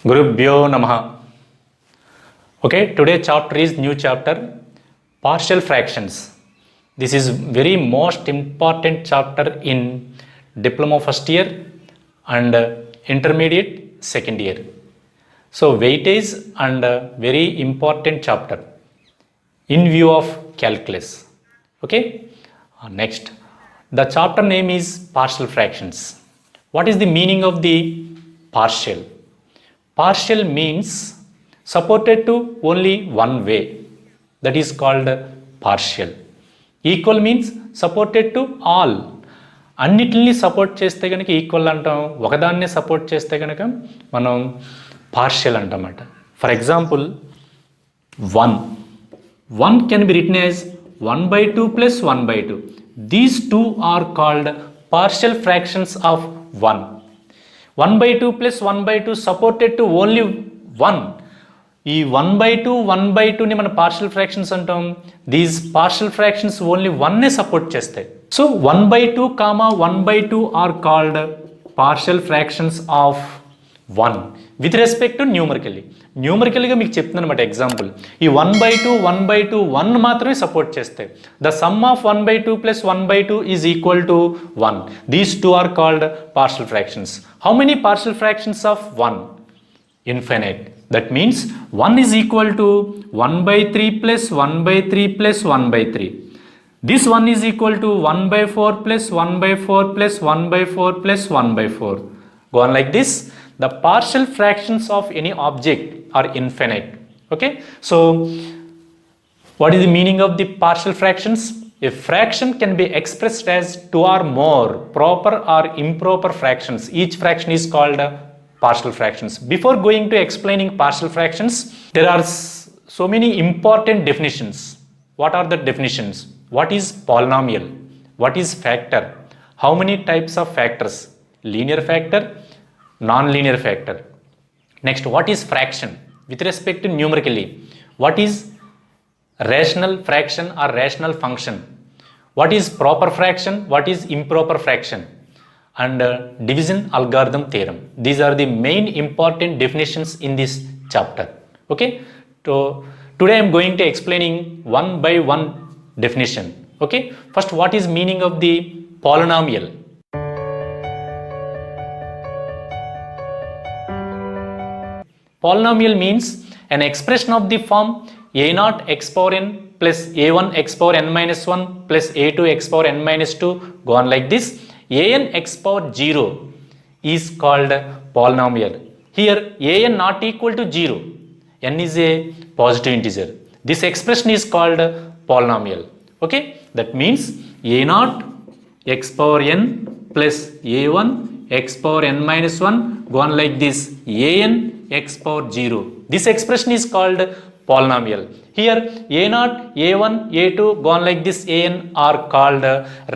Gurubhyo Namaha. Okay, today chapter is new chapter, partial fractions. This is very most important chapter in diploma first year and intermediate second year. So weightage and very important chapter in view of calculus. Okay, next, the chapter name is partial fractions. What is the meaning of the partial? Partial means supported to only one way, that is called partial. Equal means supported to all. అన్నిటిని support చేస్తే కనుక equal అంటాం, ఒకదాన్నే support చేస్తే కనుక మనం partial అంటామట. For example 1 can be written as 1/2 plus 1/2. These two are called partial fractions of 1. 1/2 plus 1/2 supported to only 1. ఈ 1/2 ని మన పార్షియల్ ఫ్రాక్షన్స్ అంటాం. దీస్ పార్షియల్ ఫ్రాక్షన్స్ ఓన్లీ 1నే సపోర్ట్ చేస్తాయి. So 1/2 comma 1/2 are called partial fractions of 1 with respect to న్యూమరికల్గా మీకు చెప్తున్నాను అనమాట. ఎగ్జాంపుల్, ఈ 1/2 1 మాత్రమే సపోర్ట్ చేస్తాయి. The sum of 1/2 plus 1/2 is equal to 1. These two are called partial fractions. How many partial fractions of 1? Infinite. That means 1 is equal to 1/3 plus 1/3 plus 1/3. This 1 is equal to 1/4 plus 1/4 plus 1/4 plus 1/4. Go on like this. The partial fractions of any object are infinite. Okay. So what is the meaning of the partial fractions? A fraction can be expressed as 2 or more proper or improper fractions. Each fraction is called partial fractions. Before going to explaining partial fractions, there are so many important definitions. What are the definitions? What is polynomial? What is factor? How many types of factors? Linear factor, non-linear factor. Next, what is fraction with respect to numerically? What is rational fraction or rational function? What is proper fraction? What is improper fraction? And division algorithm theorem. These are the main important definitions in this chapter. Okay, so today I am going to explaining one by one definition. Okay, first, what is meaning of the polynomial? Polynomial means an expression of the form a0 x power n plus a1 x power n minus 1 plus a2 x power n minus 2, go on like this. an x power 0 is called polynomial. Here an not equal to 0, n is a positive integer. This expression is called polynomial. Okay, that means a0 x power n plus a1 x power n minus 1, go on like this, an x power 0. This expression is called polynomial. Here a0, a1, a2, go on like this, an are called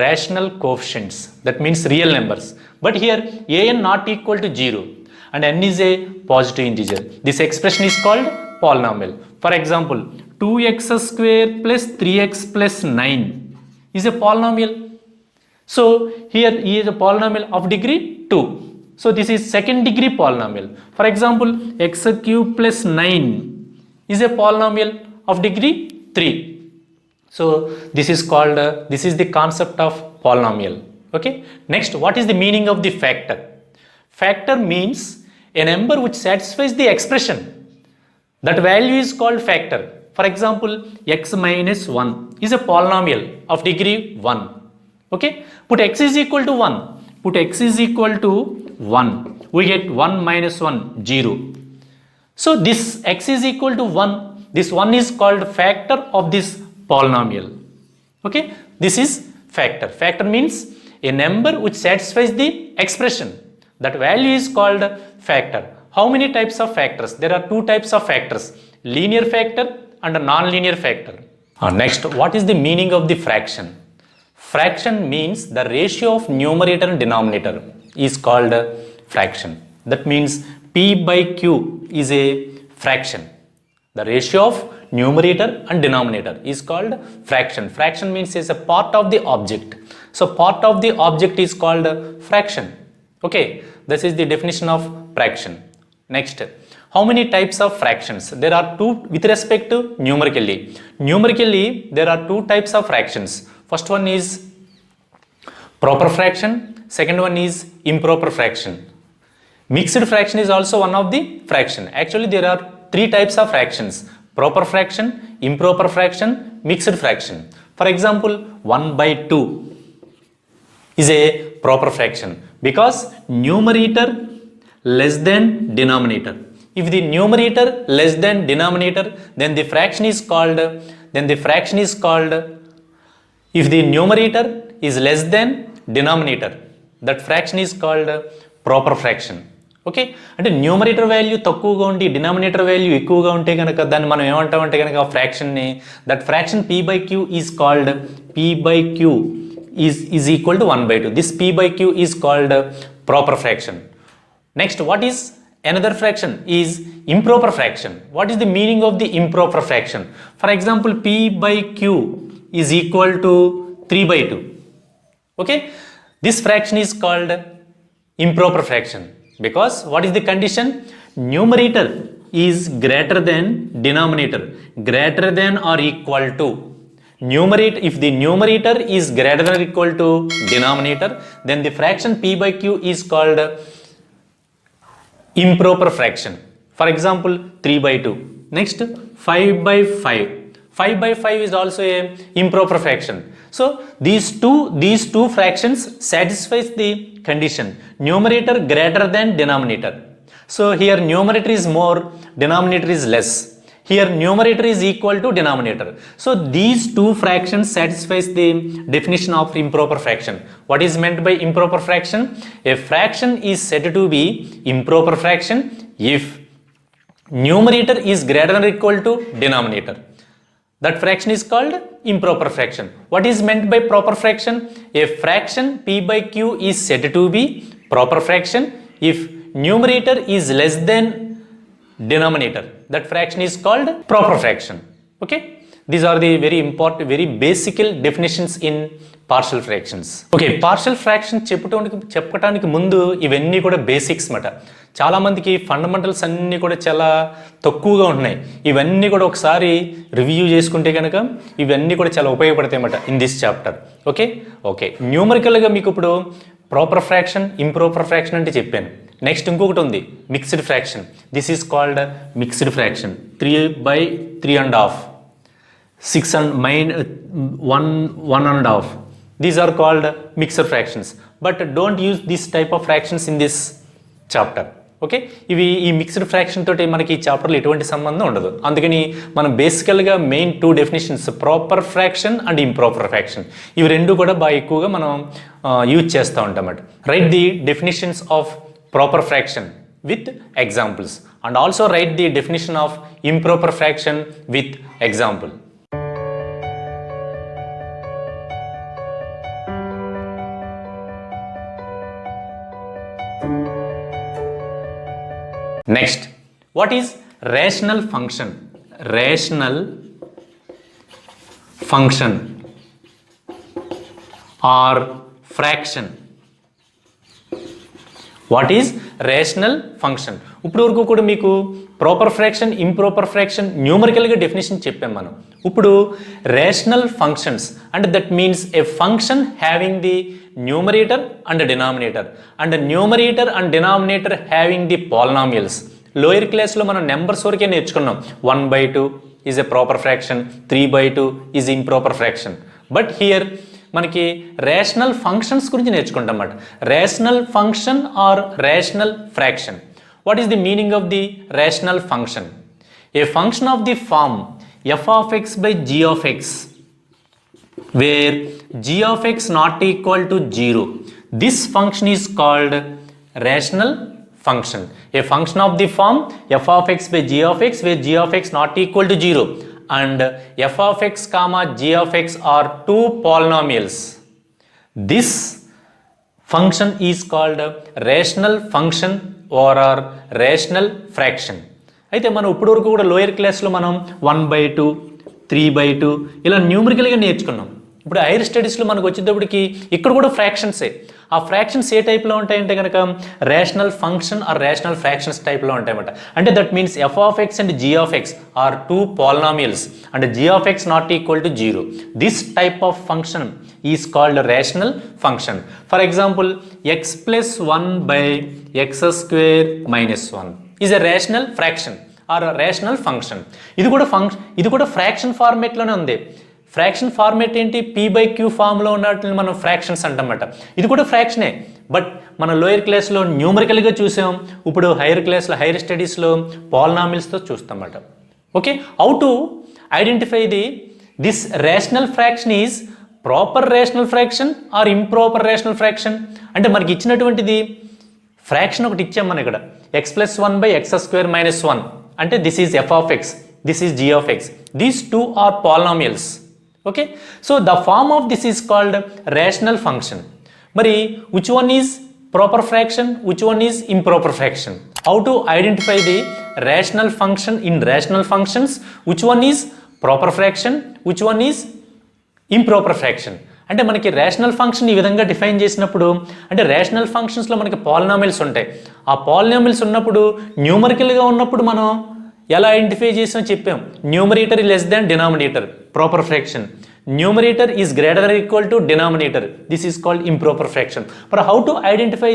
rational coefficients. That means real numbers. But here an not equal to 0 and n is a positive integer. This expression is called polynomial. For example, 2x square plus 3x plus 9 is a polynomial. So here E is a polynomial of degree 2. So this is second degree polynomial. For example, x cube plus 9 is a polynomial of degree 3. So this is called, this is the concept of polynomial. Okay. Next, what is the meaning of the factor? Factor means a number which satisfies the expression. That value is called factor. For example, x minus 1 is a polynomial of degree 1. Okay. Put x is equal to 1. Put x is equal to 1. We get 1 minus 1, 0. So this x is equal to 1. This 1 is called factor of this polynomial. Okay, this is factor. Factor means a number which satisfies the expression. That value is called factor. How many types of factors? There are two types of factors, linear factor and a non-linear factor. Next, what is the meaning of the fraction? Fraction means the ratio of numerator and denominator is called fraction. That means p by q is a fraction. The ratio of numerator and denominator is called fraction. Fraction means is a part of the object. So part of the object is called fraction. Okay, this is the definition of fraction. Next, How many types of fractions? There are two with respect to numerically. Numerically, there are two types of fractions. First one is proper fraction, second one is improper fraction. Mixed fraction is also one of the fraction. Actually, there are three types of fractions: proper fraction, improper fraction, mixed fraction. For example, 1 by 2 is a proper fraction because numerator less than denominator. If the numerator less than denominator, then the fraction is called, if the numerator is less than denominator, that fraction is called proper fraction. Okay, అంటే numerator value తక్కువగా ఉండి denominator value ఎక్కువగా ఉంటే కనుక దాన్ని మనం ఏమంటామంటే కనుక ఆ ఫ్రాక్షన్ని, that fraction p by q is called, p by q is equal to 1/2. This p by q is called proper fraction. Next, what is another fraction is improper fraction. What is the meaning of the improper fraction? For example, p by q is equal to 3/2. Okay, this fraction is called improper fraction because what is the condition? Numerator is greater than denominator, greater than or equal to. Numerator, if the numerator is greater than or equal to denominator, then the fraction p by q is called improper fraction. For example, 3/2. Next, 5/5. 5/5 is also a improper fraction. So these two fractions satisfies the condition numerator greater than denominator. So here numerator is more, denominator is less. Here numerator is equal to denominator. So these two fractions satisfies the definition of improper fraction. What is meant by improper fraction? A fraction is said to be improper fraction if numerator is greater than or equal to denominator. That fraction is called improper fraction. What is meant by proper fraction? A fraction p by q is said to be proper fraction if numerator is less than denominator. That fraction is called proper fraction. Okay, these are the very important, very basic definitions in partial fractions. Okay, partial fraction చెప్పడానికి ముందు ఇవన్నీ కూడా basics మాట. చాలామందికి fundamentals అన్నీ కూడా చాలా తక్కువగా ఉన్నాయి. ఇవన్నీ కూడా ఒకసారి రివ్యూ చేసుకుంటే కనుక ఇవన్నీ కూడా చాలా ఉపయోగపడతాయి అన్నమాట in this chapter. Okay okay, న్యూమరికల్గా మీకు ఇప్పుడు ప్రాపర్ ఫ్రాక్షన్, ఇంప్రాపర్ ఫ్రాక్షన్ అంటే చెప్పాను. నెక్స్ట్ ఇంకొకటి ఉంది, mixed fraction. This is called mixed fraction. 3/3.5, 6 and -1 1.5. These are called mixed fractions. But don't use this type of fractions in this chapter. Okay, ఇవి ఈ mixed fraction తోటి మనకి ఈ చాప్టర్లో ఎటువంటి సంబంధం ఉండదు. అందుకని మనం బేసికల్గా main two definitions, proper fraction and improper fraction, ఇవి రెండు కూడా బాగా ఎక్కువగా మనం యూజ్ చేస్తూ ఉంటాం అన్నమాట. Right the definitions of proper fraction with examples and also write the definition of improper fraction with example. Next, what is rational function? Rational function or fraction. What is rational function? ఇప్పుడు వరకు కూడా మీకు proper fraction, improper fraction న్యూమరికల్గా definition చెప్పాం మనం. ఇప్పుడు rational functions అంటే that means a function having the numerator and denominator and numerator and denominator having the polynomials. Lower క్లాస్లో మనం నెంబర్స్ వరకే నేర్చుకున్నాం. 1/2 is a proper fraction, 3/2 is improper fraction. But here మనకి రేషనల్ ఫంక్షన్స్ గురించి నేర్చుకుంటాం అన్నమాట. Rational function or rational fraction. What is the meaning of the rational function? A function of the form f of x by g of x where g of x not equal to 0. This function is called rational function. A function of the form f of x by g of x where g of x not equal to 0 and f of x comma g of x are two polynomials. This function is called rational function or rational fraction. అయితే మనం ఇప్పుడు వరకు కూడా lower క్లాస్లో మనం 1/2, 3/2 ఇలా న్యూమరికల్గా నేర్చుకున్నాం. ఇప్పుడు హైయర్ స్టడీస్లో మనకు వచ్చేటప్పటికి ఇక్కడ కూడా ఫ్రాక్షన్సే. ఆ ఫ్రాక్షన్స్ ఏ టైప్లో ఉంటాయంటే కనుక rational function or rational fractions టైప్లో ఉంటాయన్నమాట. అంటే that means f of x and g of x are two polynomials and g of x not equal to 0. This type of function is called rational function. For example x plus 1 by x square minus 1 is a rational fraction or rational function. ఇది కూడా fraction ఫార్మేట్లోనే ఉంది. Fraction format ఏంటి? P by q ఫామ్లో ఉన్నట్లు మనం fractions అంటమాట. ఇది కూడా ఫ్రాక్షనే, బట్ మన లోయర్ క్లాస్లో న్యూమరికల్గా చూసాం. ఇప్పుడు హైయర్ క్లాస్లో హైయర్ స్టడీస్లో పాలినామియల్స్తో చూస్తామన్నమాట. Okay, how to identify this rational fraction is proper rational fraction or improper rational fraction. అంటే మనకి ఇచ్చినటువంటిది ఫ్రాక్షన్ ఒకటి ఇచ్చాం మనం ఇక్కడ, x plus 1 by x square minus 1 అంటే this is f of x, this is g of x. These two are polynomials. Okay, so the form of this is called rational function. Mari which one is proper fraction, which one is improper fraction? How to identify the rational function in rational functions? Which one is proper fraction, which one is improper fraction? అంటే మనకి rational function ఈ విధంగా define చేసినప్పుడు, అంటే rational ఫంక్షన్స్లో మనకి polynomials ఉంటాయి. ఆ పాలినామియల్స్ ఉన్నప్పుడు న్యూమరికల్గా ఉన్నప్పుడు మనం ఎలా ఐడెంటిఫై చేసాం చెప్పాం. Numerator less than denominator, proper fraction. Numerator is greater are equal to denominator, this is called improper fraction. For how to identify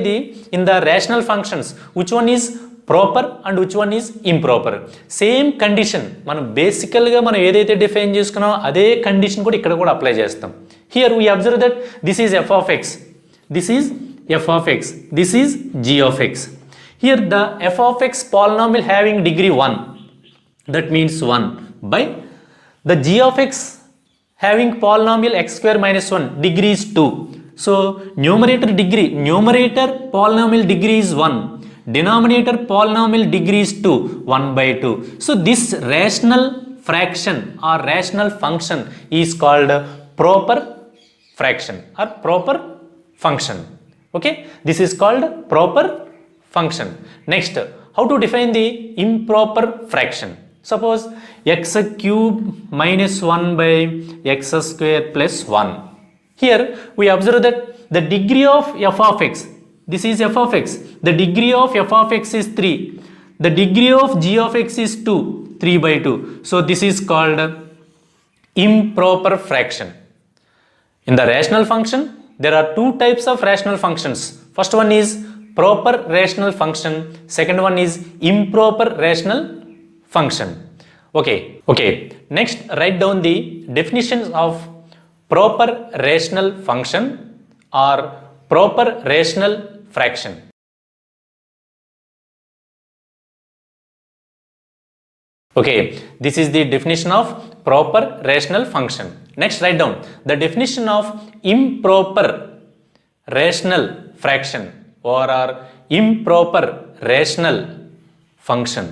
in the rational functions which one is proper and which one is improper? Same condition మనం బేసికల్గా మనం ఏదైతే define చేసుకున్నామో అదే condition కూడా ఇక్కడ కూడా apply చేస్తాం. Here we observe that this is f of x, this is f of x, this is g of x. Here the f of x polynomial having degree 1, that means 1 by the g of x having polynomial x square minus 1, degree is 2. So numerator polynomial degree is 1, denominator polynomial degree is 2, 1 by 2. So this rational fraction or rational function is called proper fraction or proper function. Okay, this is called proper function. Next, how to define the improper fraction? Suppose x cube minus 1 by x square plus 1. Here we observe that the degree of f of x, this is f of x, the degree of f of x is 3, the degree of g of x is 2, 3 by 2. So this is called improper fraction. In the rational function, there are two types of rational functions. First one is proper rational function, second one is improper rational function. Okay, next write down the definitions of proper rational function or proper rational fraction. Okay, this is the definition of proper rational function. Next write down the definition of improper rational fraction or improper rational function.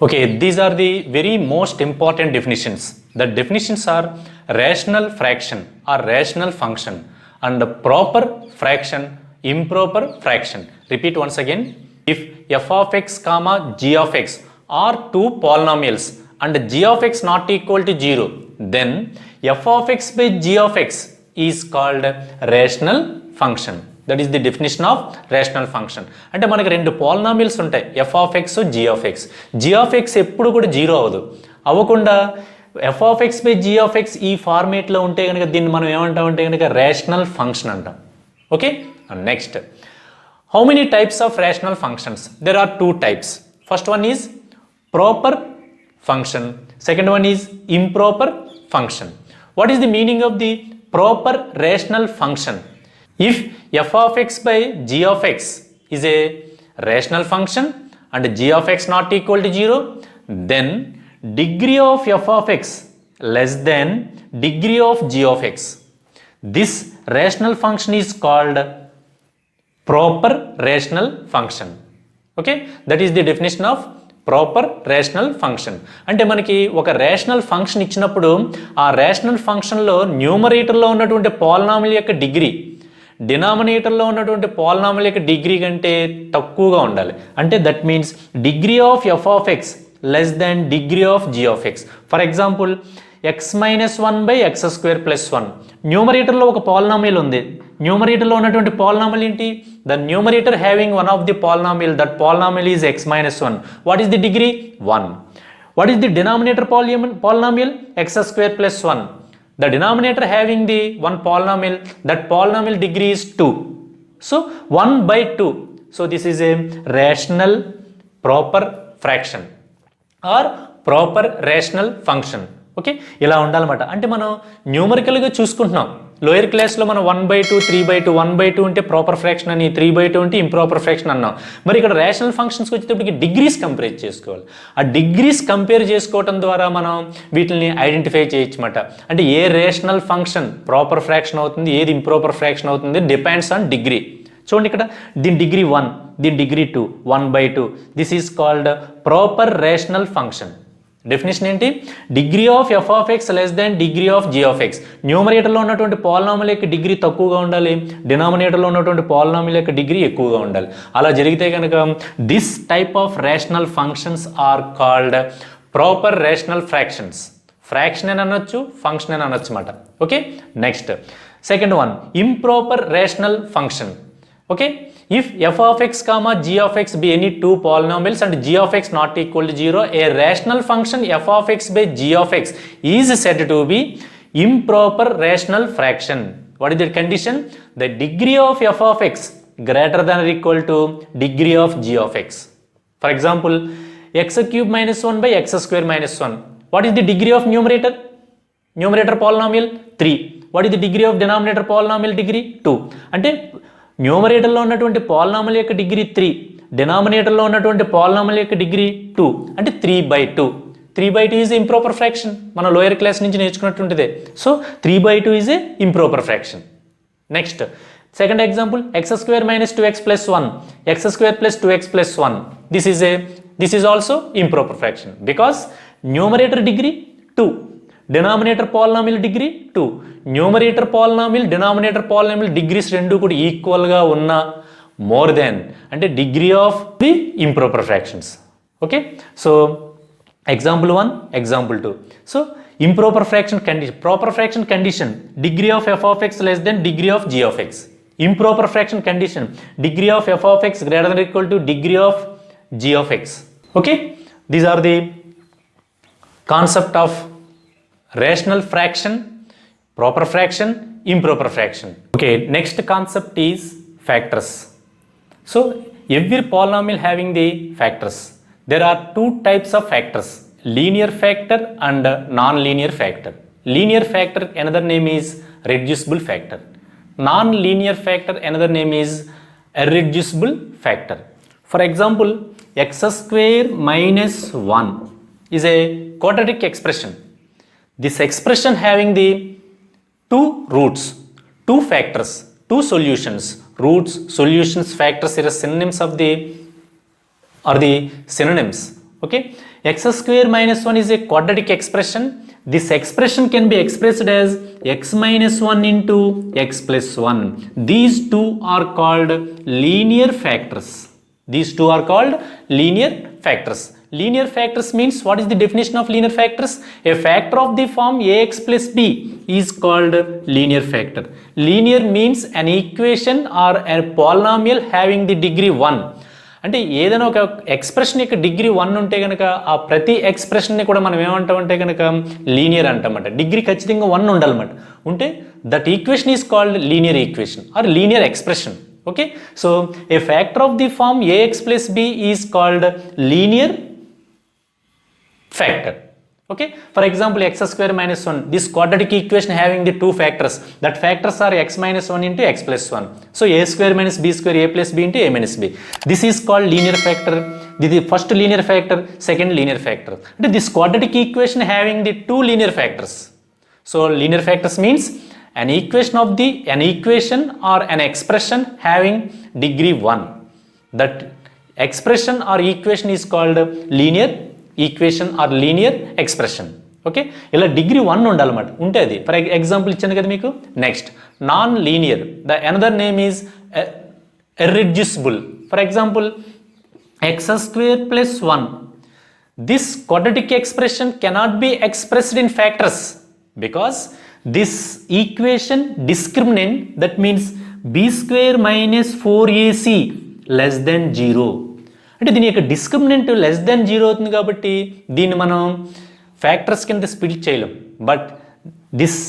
Okay, these are the very most important definitions. The definitions are rational fraction or rational function and proper fraction, improper fraction. Repeat once again. If f of x comma g of x are two polynomials and g of x not equal to 0, then f of x by g of x is called rational function. That is the definition of rational function. అంటే మనకి రెండు polynomials ఉంటాయి, f of x, g of x. g of x ఎప్పుడు కూడా 0 అవ్వదు. అవ్వకుండా f of x by g of x ఈ ఫార్మేట్లో ఉంటే కనుక దీన్ని మనం ఏమంటామంటే కనుక రేషనల్ ఫంక్షన్ అంటాం. Okay, next, how many types of rational functions? There are two types. First one is proper function, second one is improper function. What is the meaning of the proper rational function? If f of x by g of x is a rational function and g of x not equal to 0, then degree of f of x less than degree of g of x. This rational function is called proper rational function. Okay, that is the definition of proper rational function. అంటే మనకి ఒక rational function ఇచ్చినప్పుడు ఆ rational ఫంక్షన్లో న్యూమరేటర్లో ఉన్నటువంటి polynomial యొక్క degree డినామినేటర్లో ఉన్నటువంటి పాలినామిల్ యొక్క డిగ్రీ కంటే తక్కువగా ఉండాలి. అంటే that means degree of f of x less than degree of g of x. For example x minus one by x square plus one. న్యూమరేటర్లో ఒక పాలినామియల్ ఉంది. న్యూమరేటర్లో ఉన్నటువంటి పాలినామియల్ ఏంటి? The numerator having one of the polynomial, that polynomial is x minus one. What is the degree? 1. What is the denominator polynomial? X square plus one. The denominator having the one polynomial, that polynomial degree is 2. So 1 by 2. So this is a rational proper fraction or proper rational function. Okay, ఇలా ఉండాలన్నమాట. అంటే మనం న్యూమరికల్గా చూసుకుంటున్నాం. Lower క్లాస్లో మనం 1/2, 3/2, 1/2 అంటే proper fraction అని, 3/2 అంటే ఇంప్రాపర్ ఫ్రాక్షన్ అన్నాం. మరి ఇక్కడ రేషనల్ ఫంక్షన్స్కి వచ్చేటప్పటికి డిగ్రీస్ కంపేర్ చేసుకోవాలి. ఆ డిగ్రీస్ కంపేర్ చేసుకోవడం ద్వారా మనం వీటిని ఐడెంటిఫై చేయొచ్చు అన్నమాట. అంటే ఏ రేషనల్ ఫంక్షన్ ప్రాపర్ ఫ్రాక్షన్ అవుతుంది, ఏది ఇంప్రాపర్ ఫ్రాక్షన్ అవుతుంది, డిపెండ్స్ ఆన్ డిగ్రీ. చూడండి ఇక్కడ దీని డిగ్రీ 1, దీని degree 2, 1/2. This is called proper rational function. Definition ఏంటి? Degree of f of x less than degree of g of x. న్యూమరేటర్లో ఉన్నటువంటి పాలినామియల్ యొక్క డిగ్రీ తక్కువగా ఉండాలి, డినామినేటర్లో ఉన్నటువంటి పాలినామియల్ యొక్క డిగ్రీ ఎక్కువగా ఉండాలి. అలా జరిగితే కనుక this type of rational functions are called proper rational fractions. Fraction అని అనొచ్చు, ఫంక్షన్ అని అనొచ్చు అన్నమాట. Okay, next second one, improper rational function. Okay, if f of x comma g of x be any two polynomials and g of x not equal to 0, a rational function f of x by g of x is said to be improper rational fraction. What is the condition? The degree of f of x greater than or equal to degree of g of x. For example, x cube minus 1 by x square minus 1. What is the degree of numerator? Numerator polynomial 3. What is the degree of denominator polynomial degree? 2. అంటే న్యూమరేటర్లో ఉన్నటువంటి polynomial యొక్క degree 3, డినామినేటర్లో ఉన్నటువంటి polynomial యొక్క degree 2, అంటే 3/2. 3/2 is improper fraction. మన lower class నుంచి నేర్చుకున్నటువంటిదే. So 3/2 is a improper fraction. Next second example, x square minus 2x plus 1, x square plus 2x plus 1. This is also improper fraction because numerator degree 2, denominator polynomial degree 2. Numerator polynomial, denominator polynomial degrees రెండు కూడా ఈక్వల్గా ఉన్న more than అంటే degree of the improper fractions. Okay, so example 1, example 2. So improper fraction condition, proper fraction condition degree of f of x less than degree of g of x. Improper fraction condition degree of f of x greater than equal to degree of g of x. Okay, these are the concept of rational fraction, proper fraction, improper fraction. Okay, next concept is factors. So every polynomial having the factors. There are two types of factors, linear factor and non-linear factor. Linear factor, another name is reducible factor. Non-linear factor, another name is irreducible factor. For example, x square minus 1 is a quadratic expression. This expression having the two roots, two factors, two solutions. Roots, solutions, factors are synonyms of the synonyms. Okay, x square minus 1 is a quadratic expression. This expression can be expressed as x minus 1 into x plus 1. These two are called linear factors. These two are called linear factors. Linear factors means, what is the definition of linear factors? A factor of the form ax plus b is called linear factor. Linear means an equation or a polynomial having the degree 1. అంటే ఏదైనా ఒక expression యొక్క degree 1 ఉంటే కనుక ఆ ప్రతి ఎక్స్ప్రెషన్ని కూడా మనం ఏమంటామంటే కనుక లీనియర్ అంటామన్నమాట. డిగ్రీ ఖచ్చితంగా 1 ఉండాలన్నమాట. ఉంటే that equation is called linear equation or linear expression. Okay, so a factor of the form ax plus b is called linear factor. Okay, for example, x square minus 1, this quadratic equation having the two factors, that factors are x minus 1 into x plus 1. So a square minus b square, a plus b into a minus b. This is called linear factor. This is first linear factor, second linear factor. This quadratic equation having the two linear factors. So linear factors means an equation or an expression having degree 1. That expression or equation is called linear equation or linear expression. Okay, ఇలా degree 1 ఉండాలన్నమాట. ఉంటే అది for example ఇచ్చాను కదా మీకు. Next non linear, the another name is irreducible. For example x square plus 1, this quadratic expression cannot be expressed in factors because this equation discriminant, that means b square minus 4ac less than 0. అంటే దీని యొక్క discriminant less than 0 అవుతుంది కాబట్టి దీన్ని మనం factors కింద split చేయలేం. But this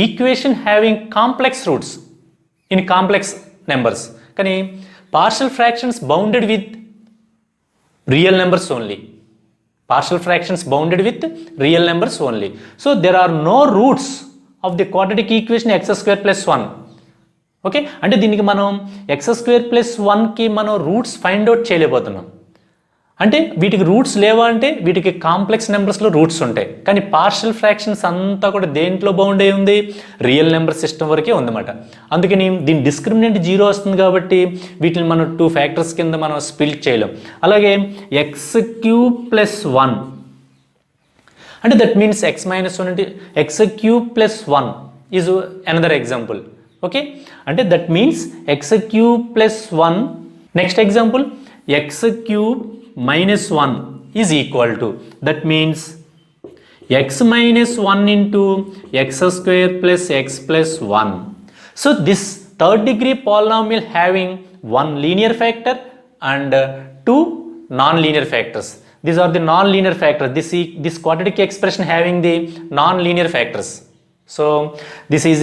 equation having complex roots in complex numbers, కానీ partial fractions bounded with real numbers only. Partial fractions bounded with real numbers only. So there are no roots of the quadratic equation x square plus 1. Okay, అంటే దీనికి మనం x square plus 1కి మనం roots find out చేయలేకపోతున్నాం. అంటే వీటికి roots లేవా అంటే వీటికి కాంప్లెక్స్ నెంబర్స్లో రూట్స్ ఉంటాయి, కానీ పార్షల్ ఫ్రాక్షన్స్ అంతా కూడా దేంట్లో బౌండ్ అయి ఉంది, రియల్ నెంబర్ సిస్టమ్ వరకే ఉందన్నమాట. అందుకని దీని డిస్క్రిమినెంట్ 0 వస్తుంది కాబట్టి వీటిని మనం 2 ఫ్యాక్టర్స్ కింద మనం స్ప్లిట్ చేయలేం. అలాగే ఎక్స్ క్యూబ్ ప్లస్ 1 అంటే దట్ మీన్స్ ఎక్స్ మైనస్ 1 అంటే x cube plus 1 is another example. Okay, అంటే that means x cube plus 1. Next example x cube minus 1 is equal to, that means x minus 1 into x square plus x plus 1. So this third degree polynomial having one linear factor and two non-linear factors. These are the non-linear factors. This quadratic expression having the non-linear factors. So this is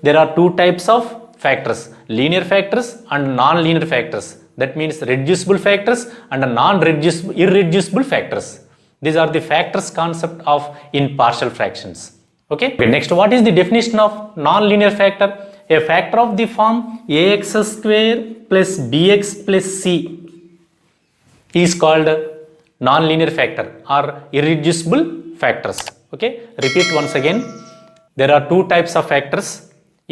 there are two types of factors, linear factors and non-linear factors. That means reducible factors and non-reducible irreducible factors. These are the factors concept of in partial fractions. Okay, next, what is the definition of non-linear factor? A factor of the form ax square plus bx plus c is called non-linear factor or irreducible factors. Okay, repeat once again. There are two types of factors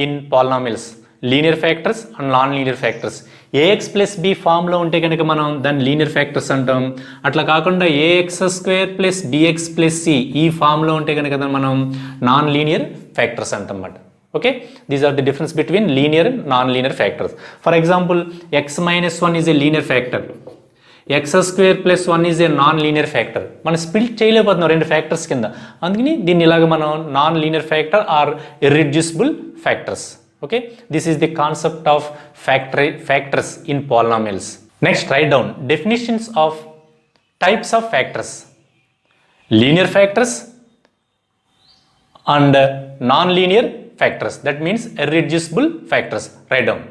in polynomials, linear factors and non linear factors. A x plus b ఫామ్లో ఉంటే కనుక మనం దాన్ని linear factors అంటాం. అట్లా కాకుండా a x square plus b x plus c ఈ ఫామ్లో ఉంటే కనుక మనం నాన్ లీనియర్ ఫ్యాక్టర్స్ అంటాం అన్నమాట. Okay, these are the difference between linear and non linear factors. For example x minus 1 is a linear factor, x square plus 1 is a non linear factor. మనం split చేయలేకపోతున్నాం రెండు factors కింద, అందుకని దీన్ని ఇలాగ మనం non linear factor or irreducible factors. Okay, this is the concept of factors in polynomials. Next, write down definitions of types of factors: linear factors and non-linear factors, that means irreducible factors. Write down.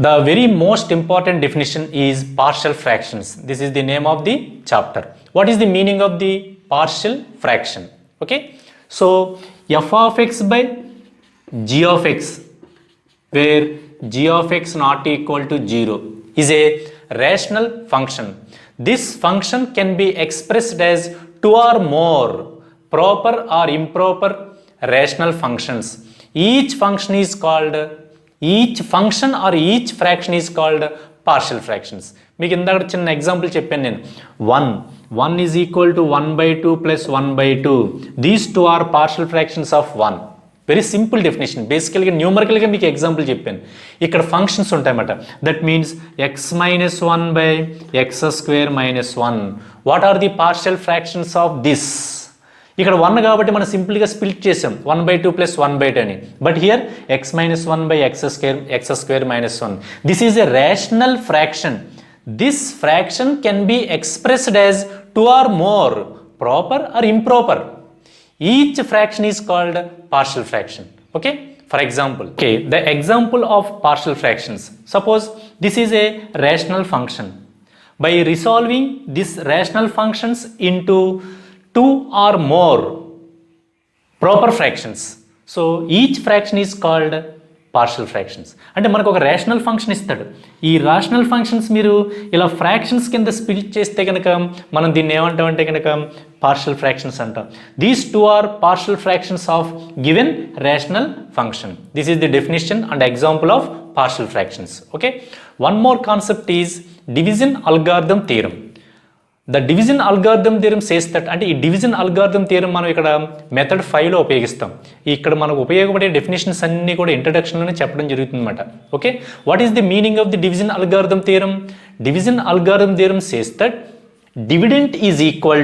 The very most important definition is partial fractions. This is the name of the chapter. What is the meaning of the partial fraction? Okay, so f of x by g of x, where g of x not equal to 0 is a rational function. This function can be expressed as two or more proper or improper rational functions. Each function or each fraction is called partial fractions. మీకు ఇందాక చిన్న example చెప్పాను నేను, 1 is equal to 1/2 plus 1/2. These two are partial fractions of 1. Very simple definition. బేసికల్గా న్యూమరికల్గా మీకు example చెప్పాను. ఇక్కడ ఫంక్షన్స్ ఉంటాయన్నమాట. That means x minus 1 by x square minus 1. What are the partial fractions of this? ఇక్కడ 1 కాబట్టి మనం సింపుల్గా స్ప్లిట్ చేసాం 1/2 ప్లస్ 1/2 అని. But here X minus 1 by x square minus 1. This is a rational fraction. This fraction can be expressed as 2 or more proper or improper. Each fraction is called partial fraction. Okay, for example, okay, the example of partial fractions. Suppose this is a rational function. By resolving these rational functions into 2 or more proper fractions, so each fraction is called partial fractions. అంటే మనకు ఒక rational function ఇస్తాడు. ఈ rational functions మీరు ఇలా fractions కింద split చేస్తే కనుక మనం దీన్ని ఏమంటామంటే కనుక పార్షియల్ ఫ్రాక్షన్స్ అంటాం. These two are partial fractions of given rational function. This is the definition and example of partial fractions. Okay, one more concept is division algorithm theorem. The division algorithm theorem says that, అంటే ఈ division algorithm theorem మనం ఇక్కడ method 5లో ఉపయోగిస్తాం. ఇక్కడ మనకు ఉపయోగపడే definitions అన్నీ కూడా ఇంట్రడక్షన్లోనే చెప్పడం జరుగుతుంది అనమాట. Okay, what is the meaning of the division algorithm theorem? Division algorithm theorem says that dividend is equal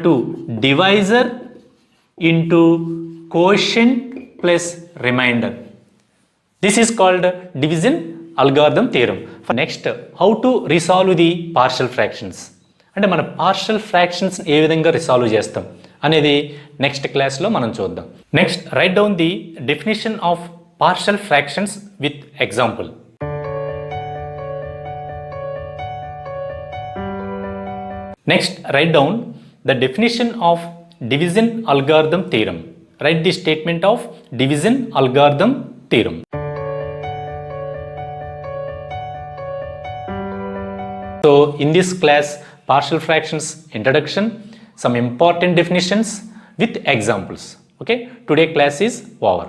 to divisor into quotient plus remainder. This is called division algorithm theorem. Next, how to resolve the partial fractions. అంటే మన partial fractions ఏ విధంగా resolve చేస్తాం అనేది next క్లాస్లో మనం చూద్దాం. Next, right down the definition of partial fractions with example. Next, write down the definition of division algorithm theorem. Write the statement of division algorithm theorem. So, in this class, partial fractions introduction, some important definitions with examples. Okay, today class is over.